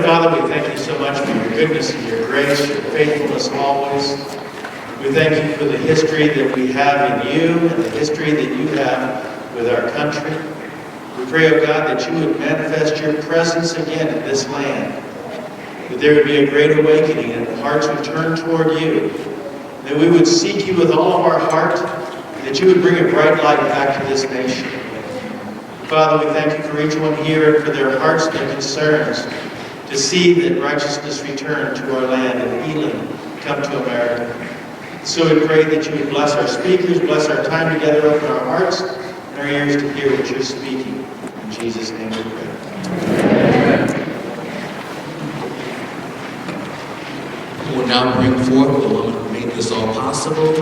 Heavenly Father, we thank you so much for your goodness and your grace, your faithfulness always. We thank you for the history that we have in you and the history that you have with our country. We pray, oh God, that you would manifest your presence again in this land, that there would be a great awakening and hearts would turn toward you, that we would seek you with all of our heart, that you would bring a bright light back to this nation. Father, we thank you for each one here and for their hearts and their concerns to see that righteousness return to our land and healing come to America. So we pray that you would bless our speakers, bless our time together, open our hearts and our ears to hear what you're speaking. In Jesus' name we pray. We will now bring forth the woman who made this all possible,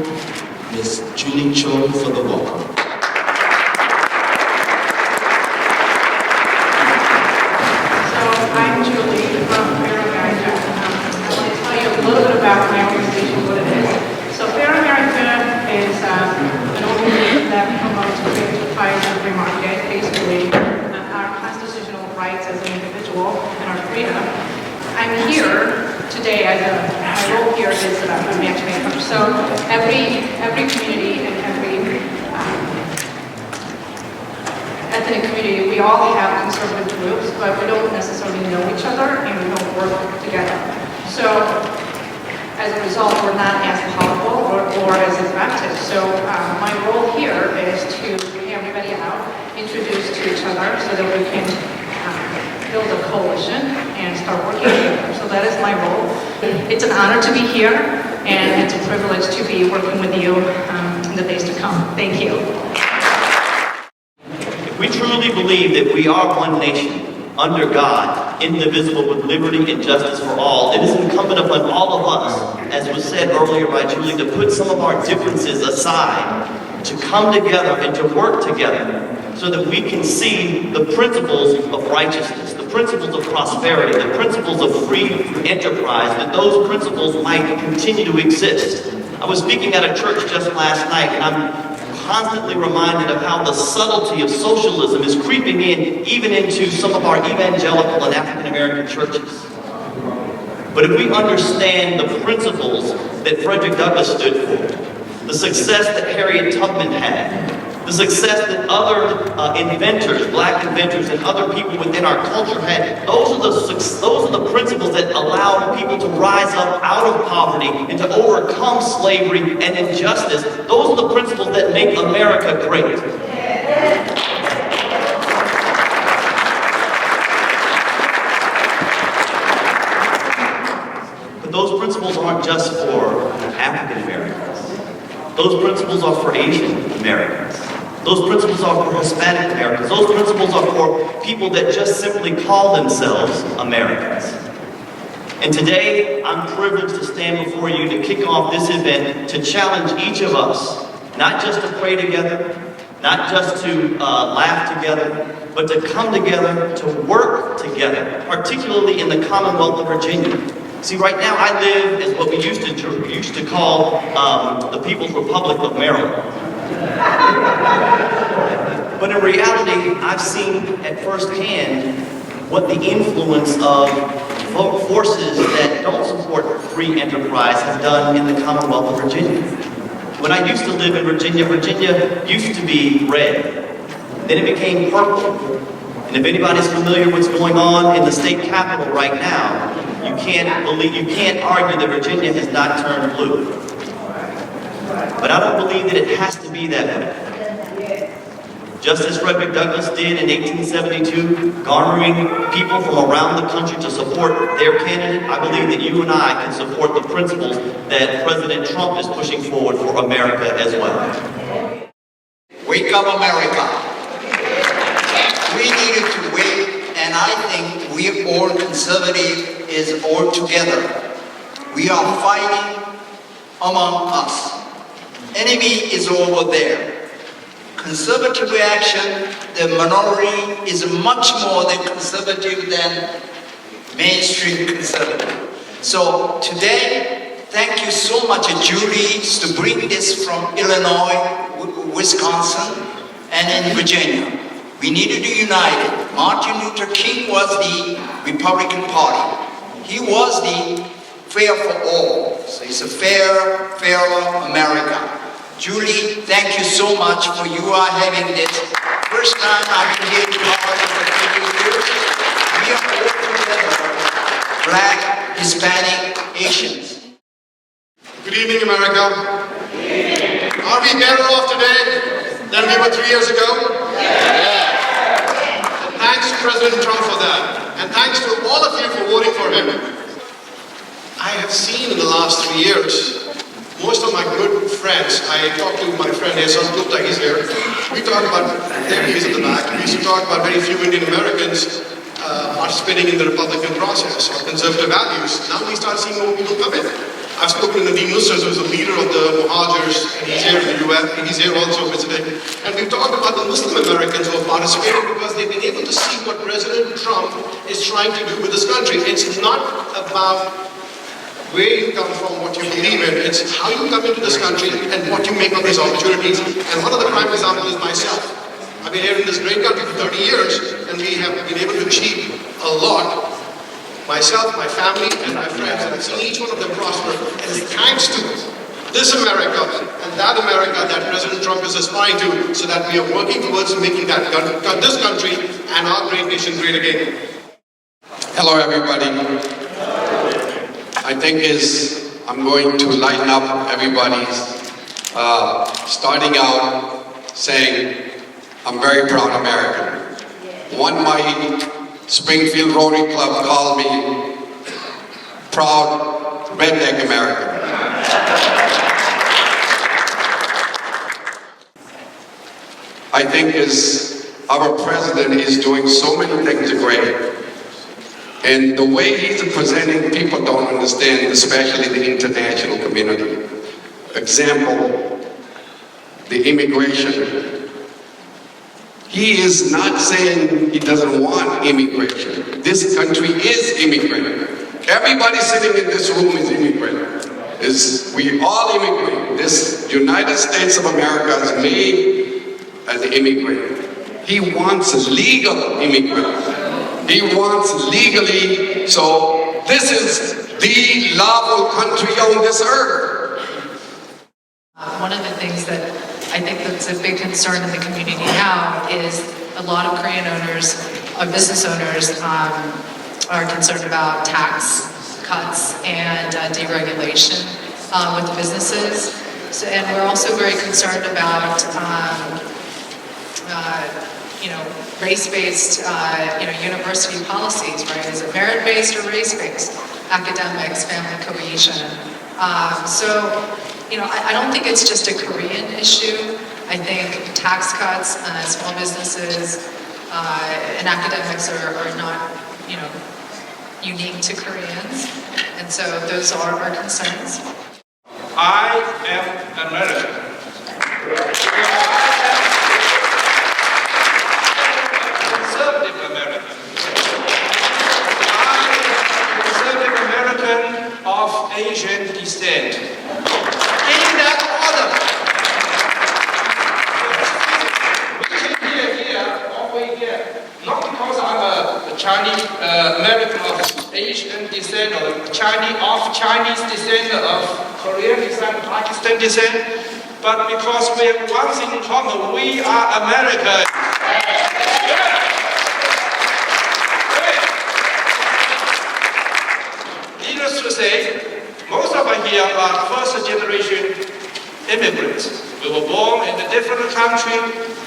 Miss Julie Cho, for the welcome. I'm Julie from Fair America. I want to tell you a little bit about my organization, what it is. So Fair America is an organization that promotes free enterprise and free market, basically our constitutional rights as an individual and our freedom. I'm here today my role here is a matchmaker. So every community and every ethnic community, we all have conservative groups, but we don't necessarily know each other and we don't work together. So as a result, we're not as powerful or as effective. So my role here is to bring everybody out, introduce to each other so that we can build a coalition and start working together. So that is my role. It's an honor to be here and it's a privilege to be working with you in the days to come. Thank you. We truly believe that we are one nation, under God, indivisible with liberty and justice for all. It is incumbent upon all of us, as was said earlier by Julie, to put some of our differences aside, to come together and to work together so that we can see the principles of righteousness, the principles of prosperity, the principles of free enterprise, that those principles might continue to exist. I was speaking at a church just last night, and I'm constantly reminded of how the subtlety of socialism is creeping in, even into some of our evangelical and African American churches. But if we understand the principles that Frederick Douglass stood for, the success that Harriet Tubman had, the success that other inventors, black inventors, and other people within our culture had, those are the principles that allow people to rise up out of poverty and to overcome slavery and injustice. Those are the principles that make America great. But those principles aren't just for African Americans. Those principles are for Asian Americans. Those principles are for Hispanic Americans. Those principles are for people that just simply call themselves Americans. And today, I'm privileged to stand before you to kick off this event to challenge each of us, not just to pray together, not just to laugh together, but to come together, to work together, particularly in the Commonwealth of Virginia. See, right now I live as what we used to call the People's Republic of Maryland. But in reality, I've seen at first hand what the influence of forces that don't support free enterprise have done in the Commonwealth of Virginia. When I used to live in Virginia, Virginia used to be red. Then it became purple. And if anybody's familiar with what's going on in the state capitol right now, you can't argue that Virginia has not turned blue. But I don't believe that it has to be that way. Just as Frederick Douglass did in 1872, garnering people from around the country to support their candidate, I believe that you and I can support the principles that President Trump is pushing forward for America as well. Wake up, America. We needed to wake, and I think we all conservative is all together. We are fighting among us. Enemy is over there. Conservative reaction, the minority is much more than conservative than mainstream conservative. So today, thank you so much, Julie, to bring this from Illinois, Wisconsin, and in Virginia. We needed to unite it. Martin Luther King was the Republican Party. He was the fair for all. So it's a fairer America. Julie, thank you so much for you are having this. First time I've been here to Harvard for 20 years. We are all together, Black, Hispanic, Asians. Good evening, America. Are we better off today than we were 3 years ago? And thanks to President Trump for that. And thanks to all of you for voting for him. I have seen in the last 3 years, most of my good friends, I talked to my friend Hasan Gupta, he's here. We talk about, there he is in the back, we used to talk about very few Indian Americans participating in the Republican process or conservative values. Now we start seeing more people come in. I've spoken to Nadeem Nusrat, who's the leader of the Muhajirs, and he's here in the US, and he's here also visiting. And we've talked about the Muslim Americans who are participating because they've been able to see what President Trump is trying to do with this country. It's not about where you come from, what you believe in, it's how you come into this country and what you make of these opportunities. And one of the prime examples is myself. I've been here in this great country for 30 years, and we have been able to achieve a lot. Myself, my family, and my friends, and I've seen each one of them prosper. And it's thanks to this America and that America that President Trump is aspiring to, so that we are working towards making this country and our great nation great again. Hello, everybody. I think I'm going to lighten up everybody's starting out saying I'm very proud American. One might Springfield Rotary Club called me proud redneck American. I think our president is doing so many things great. And the way he's presenting, people don't understand, especially the international community. Example, the immigration. He is not saying he doesn't want immigration. This country is immigrant. Everybody sitting in this room is immigrant. We all immigrate. This United States of America is made as an immigrant. He wants legal immigrants. He wants legally, so this is the lawful country on this earth. One of the things that I think that's a big concern in the community now is a lot of Korean owners, or business owners, are concerned about tax cuts and deregulation with the businesses. So, and we're also very concerned about race-based, university policies, right? Is it merit-based or race-based? Academics, family cohesion. I don't think it's just a Korean issue. I think tax cuts, small businesses, and academics are not, unique to Koreans. And so those are our concerns. I am American. Conservative American. I am a conservative American of Asian descent. In that order. We came here, all the way here, not because I'm a Chinese American of Asian descent or Chinese descent, of Korean descent, Pakistani descent, but because we have one thing in common: we are American. Needless to say, most of us here are first-generation immigrants. We were born in a different country.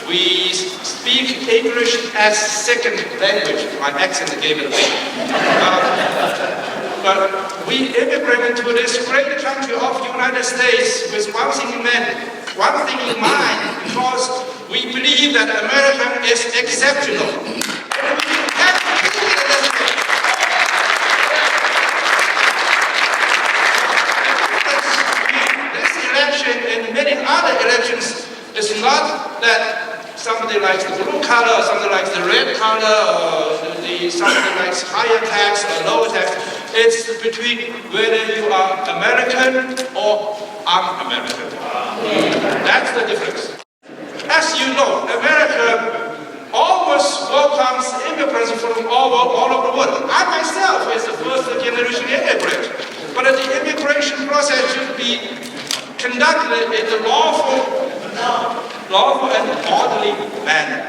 We speak English as second language. My accent gave it away. But we immigrated to this great country of the United States with one thing in mind, because we believe that America is exceptional. And we have to keep it this way. This election and many other elections is not that somebody likes the blue color, or somebody likes the red color, or somebody likes higher tax or lower tax. It's between whether you are American or un-American. That's the difference. As you know, America always always welcomes immigrants from all over the world. I myself is the first generation immigrant, but the immigration process should be conducted in a lawful and orderly manner.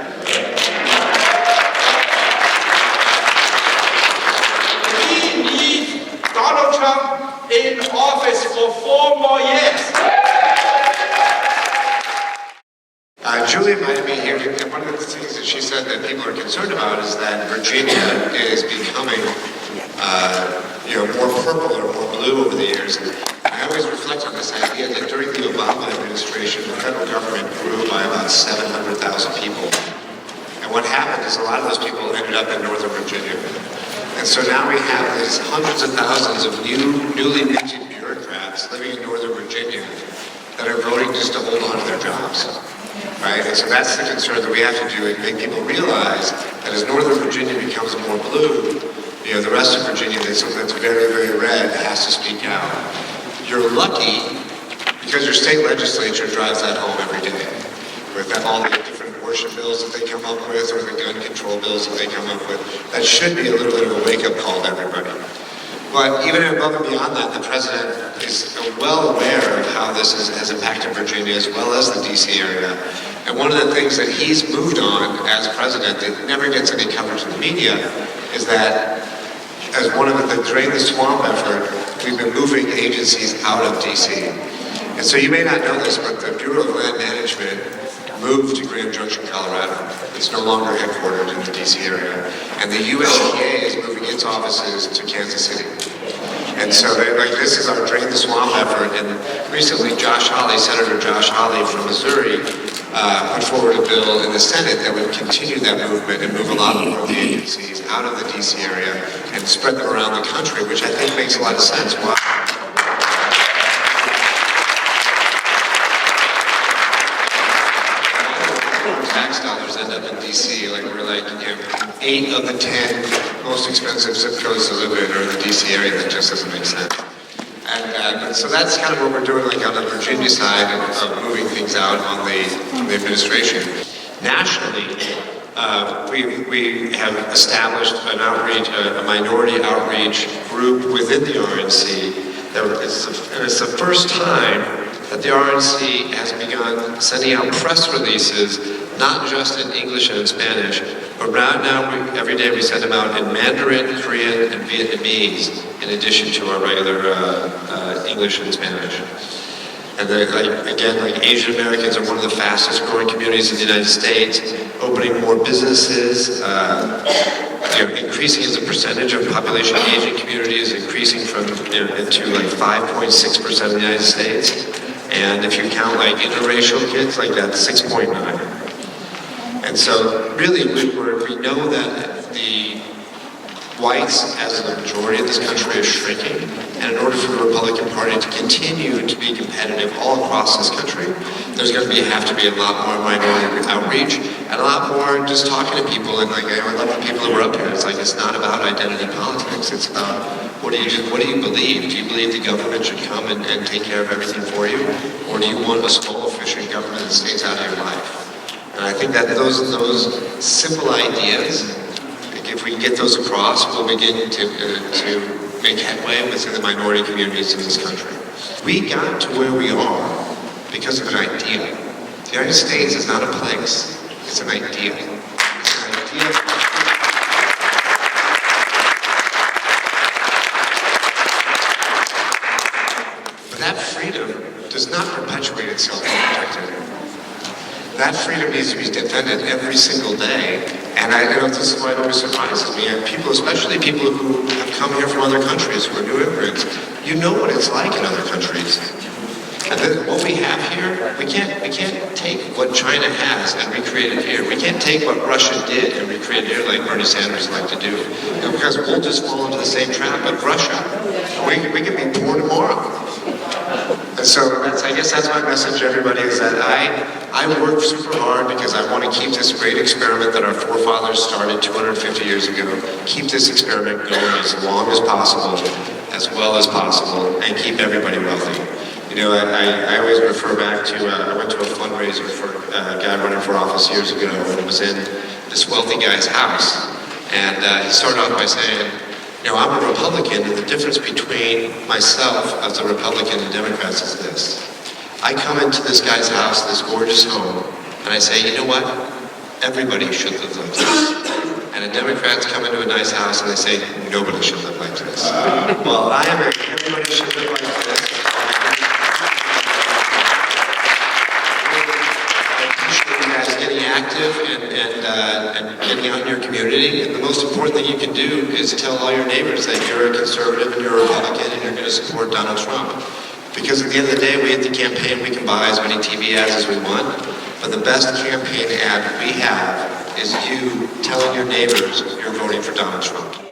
We need Donald Trump in office for 4 more years. Julie invited me here, and one of the things that she said that people are concerned about is that Virginia is becoming, more purple or more blue over the years. And I always reflect on this idea that during the Obama administration, the federal government grew by about 700,000 people. And what happened is a lot of those people ended up in Northern Virginia. And so now we have these hundreds of thousands of newly minted bureaucrats living in Northern Virginia that are voting just to hold on to their jobs. Right? And so that's the concern that we have to do, and make people realize that as Northern Virginia becomes more blue, the rest of Virginia that's very, very red has to speak out. You're lucky because your state legislature drives that home every day. With all the different abortion bills that they come up with, or the gun control bills that they come up with, that should be a little bit of a wake-up call to everybody. But even above and beyond that, the president is well aware of how this has impacted Virginia as well as the D.C. area. And one of the things that he's moved on as president that never gets any coverage in the media is that as one of the Drain the Swamp effort, we've been moving agencies out of D.C. And so you may not know this, but the Bureau of Land Management moved to Grand Junction, Colorado. It's no longer headquartered in the D.C. area. And the USDA is moving its offices to Kansas City. And so this is our Drain the Swamp effort. And recently Senator Josh Hawley from Missouri, put forward a bill in the Senate that would continue that movement and move a lot more of the agencies out of the D.C. area and spread them around the country, which I think makes a lot of sense. Why? Tax dollars end up in D.C. We're 8 of the 10 most expensive zip codes to live in are in the D.C. area. That just doesn't make sense. And so that's kind of what we're doing on the Virginia side of moving things out on the administration. Nationally, we have established an outreach, a minority outreach group within the RNC. It's the first time that the RNC has begun sending out press releases, not just in English and in Spanish, but right now, every day we send them out in Mandarin, Korean, and Vietnamese, in addition to our regular English and Spanish. And Asian Americans are one of the fastest growing communities in the United States, opening more businesses, increasing as a percentage of population Asian communities, increasing from into 5.6% of the United States. And if you count interracial kids, that's 6.9. And so really we know that the whites as a majority of this country is shrinking, and in order for the Republican Party to continue to be competitive all across this country, there's going to have to be a lot more minority outreach and a lot more just talking to people. And I love the people who are up here. It's not about identity politics. It's about what do you believe? Do you believe the government should come and take care of everything for you, or do you want a small efficient government that stays out of your life? And I think that those simple ideas, if we can get those across, we'll begin to make headway within the minority communities in this country. We got to where we are because of an idea. The United States is not a place, it's an idea. It's an idea. But that freedom does not perpetuate itself unprotected. That freedom needs to be defended every single day. And this is why it always surprises me. And people, especially people who have come here from other countries, who are new immigrants, you know what it's like in other countries. And then what we have here, we can't take what China has and recreate it here. We can't take what Russia did and recreate it here like Bernie Sanders liked to do. Because we'll just fall into the same trap like Russia. We can be poor tomorrow. And so I guess that's my message to everybody, is that I work super hard because I want to keep this great experiment that our forefathers started 250 years ago, keep this experiment going as long as possible, as well as possible, and keep everybody wealthy. I always refer back to, I went to a fundraiser for a guy running for office years ago, and it was in this wealthy guy's house. And he started off by saying, you know, I'm a Republican, and the difference between myself as a Republican and Democrats is this. I come into this guy's house, this gorgeous home, and I say, you know what? Everybody should live like this. And the Democrats come into a nice house and they say, nobody should live like this. Well, I am everybody should live like this. I appreciate you guys getting active and getting out in your community. And the most important thing you can do is tell all your neighbors that you're a conservative and you're a Republican and you're going to support Donald Trump. Because at the end of the day, we at the campaign, we can buy as many TV ads as we want. But the best campaign ad we have is you telling your neighbors you're voting for Donald Trump.